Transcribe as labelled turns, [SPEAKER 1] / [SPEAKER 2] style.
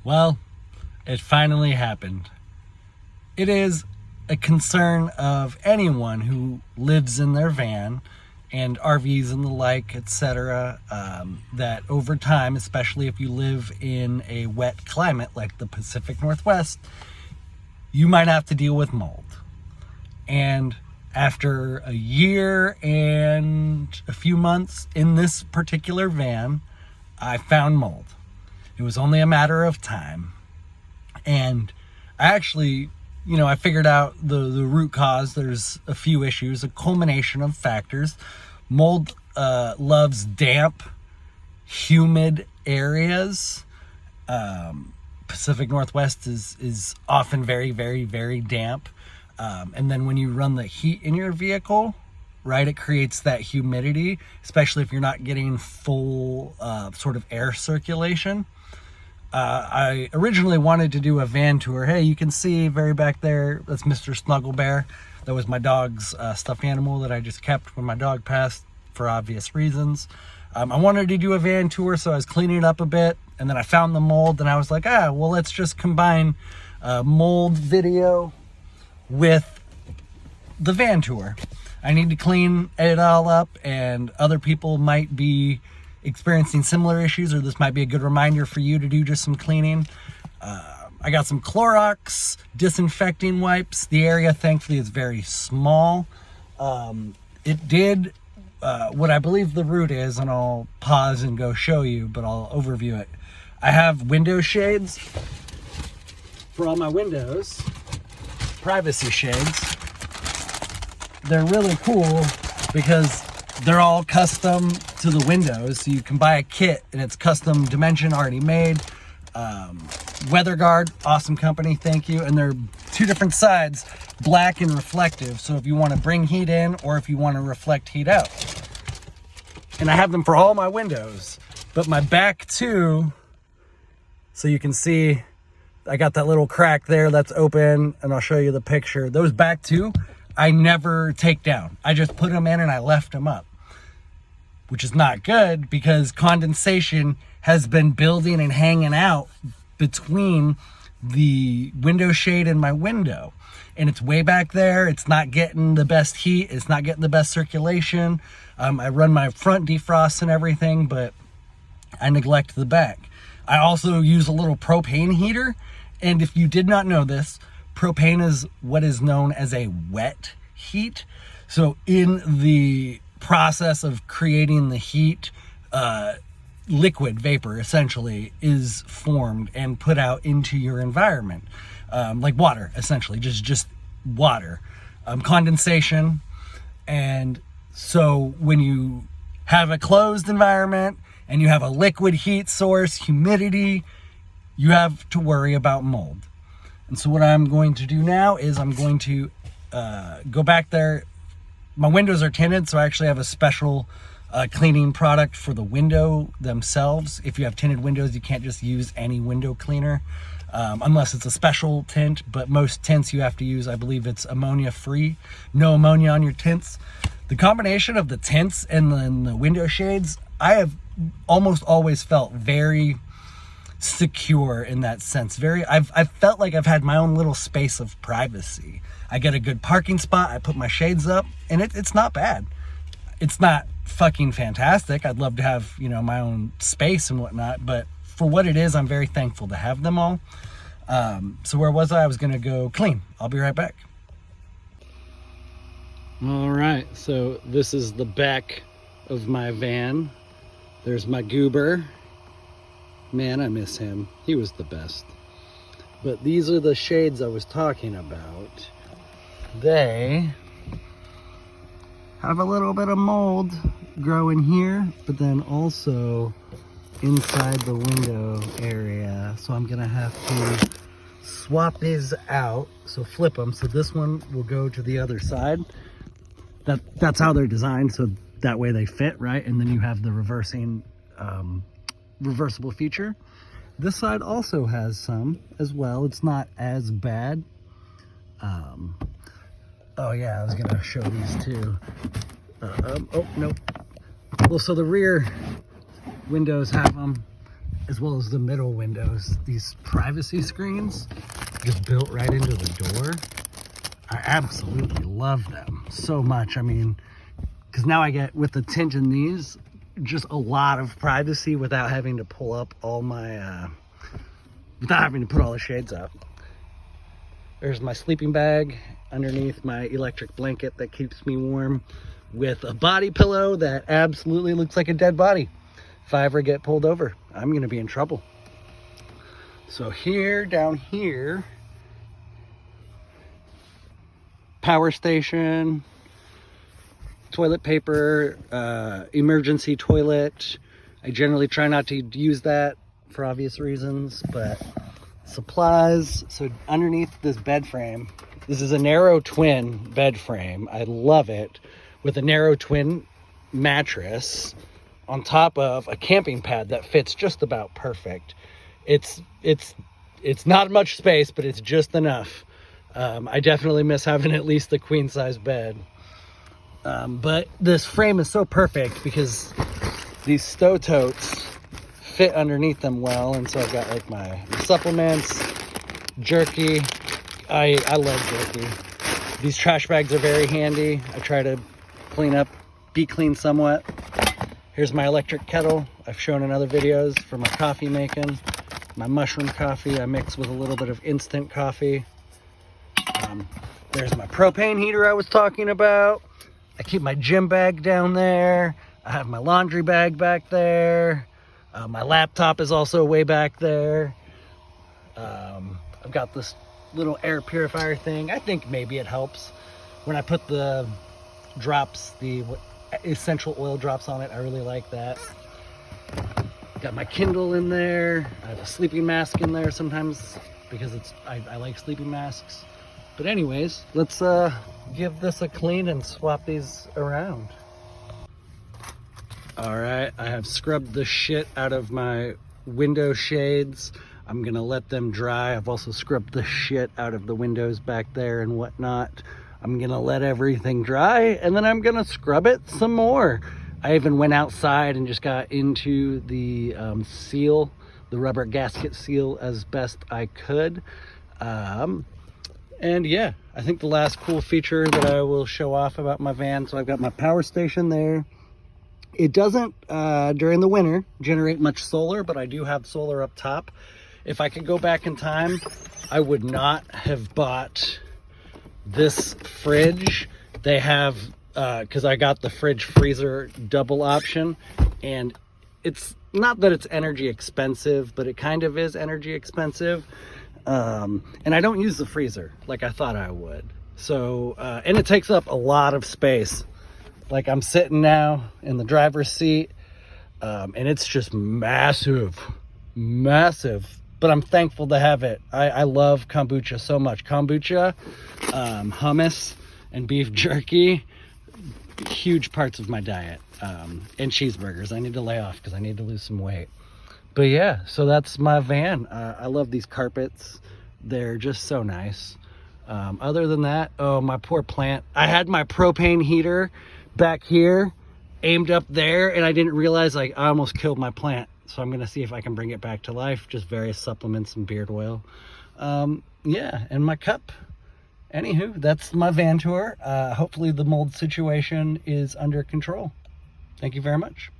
[SPEAKER 1] Well, it finally happened. It is a concern of anyone who lives in their van and RVs and the like, etc., that over time, especially if you live in a wet climate like the Pacific Northwest, you might have to deal with mold. And after a year and a few months in this particular van, I found mold. It was only a matter of time. And I actually, I figured out the root cause. There's a few issues, a culmination of factors. Mold loves damp, humid areas. Pacific Northwest is often very, very, very damp. And then when you run the heat in your vehicle, right, it creates that humidity, especially if you're not getting full sort of air circulation. I originally wanted to do a van tour. Hey, you can see very back there, that's Mr. Snuggle Bear. That was my dog's stuffed animal that I just kept when my dog passed for obvious reasons. I wanted to do a van tour, so I was cleaning it up a bit, and then I found the mold, and I was like, well, let's just combine mold video with the van tour. I need to clean it all up, and other people might be experiencing similar issues, or this might be a good reminder for you to do just some cleaning. I got some Clorox disinfecting wipes. The area, thankfully, is very small. It did what I believe the root is, and I'll pause and go show you, but I'll overview it. I have window shades for all my windows, privacy shades. They're really cool because they're all custom to the windows. So you can buy a kit and it's custom dimension already made. WeatherGuard, awesome company, thank you. And they're two different sides, black and reflective. So if you want to bring heat in or if you want to reflect heat out. And I have them for all my windows, but my back too, so you can see I got that little crack there that's open, and I'll show you the picture. Those back two, I never take down. I just put them in and I left them up, which is not good because condensation has been building and hanging out between the window shade and my window. And it's way back there. It's not getting the best heat. It's not getting the best circulation. I run my front defrost and everything, but I neglect the back. I also use a little propane heater. And if you did not know this, propane is what is known as a wet heat. So in the process of creating the heat, liquid vapor essentially is formed and put out into your environment, like water, essentially, just water, condensation. And so when you have a closed environment and you have a liquid heat source, humidity, you have to worry about mold. And so what I'm going to do now is I'm going to go back there. My windows are tinted, so I actually have a special cleaning product for the window themselves. If you have tinted windows, you can't just use any window cleaner unless it's a special tint, but most tints you have to use, I believe it's ammonia free, no ammonia on your tints. The combination of the tints and then the window shades, I have almost always felt very secure in that sense. I've felt like I've had my own little space of privacy. I get a good parking spot, I put my shades up, and it's not bad. It's not fucking fantastic. I'd love to have, my own space and whatnot, but for what it is, I'm very thankful to have them all. So where was I? I was gonna go clean. I'll be right back. All right, so this is the back of my van. There's my goober. Man, I miss him. He was the best. But these are the shades I was talking about. They have a little bit of mold growing here, but then also inside the window area. So I'm gonna have to swap these out. So flip them. So this one will go to the other side. That's how they're designed. So that way they fit, right? And then you have the reversible feature. This side also has some as well. It's not as bad. Oh yeah, I was gonna show these too. Oh, nope. Well, so the rear windows have them. as well as the middle windows. These privacy screens just built right into the door. I absolutely love them so much. I mean, because now I get, with the tint in these, just a lot of privacy without having to pull up all my, without having to put all the shades up. There's my sleeping bag underneath my electric blanket that keeps me warm, with a body pillow that absolutely looks like a dead body. If I ever get pulled over, I'm gonna be in trouble. So here, down here, power station, toilet paper, emergency toilet. I generally try not to use that for obvious reasons, but supplies. So underneath this bed frame, this is a narrow twin bed frame. I love it, with a narrow twin mattress on top of a camping pad that fits just about perfect. It's not much space, but it's just enough. I definitely miss having at least the queen size bed. But this frame is so perfect because these stow totes fit underneath them well. And so I've got like my supplements, jerky. I love jerky. These trash bags are very handy. I try to clean up, be clean somewhat. Here's my electric kettle. I've shown in other videos for my coffee making. My mushroom coffee I mix with a little bit of instant coffee. There's my propane heater I was talking about. I keep my gym bag down there. I have my laundry bag back there. My laptop is also way back there. I've got this little air purifier thing. I think maybe it helps when I put the drops, the essential oil drops on it. I really like that. Got my Kindle in there. I have a sleeping mask in there sometimes because I like sleeping masks. But anyways, let's give this a clean and swap these around. All right, I have scrubbed the shit out of my window shades. I'm gonna let them dry. I've also scrubbed the shit out of the windows back there and whatnot. I'm gonna let everything dry and then I'm gonna scrub it some more. I even went outside and just got into the seal, the rubber gasket seal, as best I could. And yeah, I think the last cool feature that I will show off about my van, so I've got my power station there. It doesn't, during the winter, generate much solar, but I do have solar up top. If I could go back in time, I would not have bought this fridge. They have, because I got the fridge freezer double option, and it's not that it's energy expensive, but it kind of is energy expensive. And I don't use the freezer like I thought I would. So, and it takes up a lot of space. Like I'm sitting now in the driver's seat, and it's just massive, but I'm thankful to have it. I love kombucha so much. Kombucha, hummus, and beef jerky, huge parts of my diet, and cheeseburgers. I need to lay off because I need to lose some weight. But yeah, so that's my van. I love these carpets. They're just so nice. Other than that, oh, my poor plant. I had my propane heater back here aimed up there, and I didn't realize, like, I almost killed my plant. So I'm gonna see if I can bring it back to life. Just various supplements and beard oil. Yeah, and my cup. Anywho, that's my van tour. Hopefully the mold situation is under control. Thank you very much.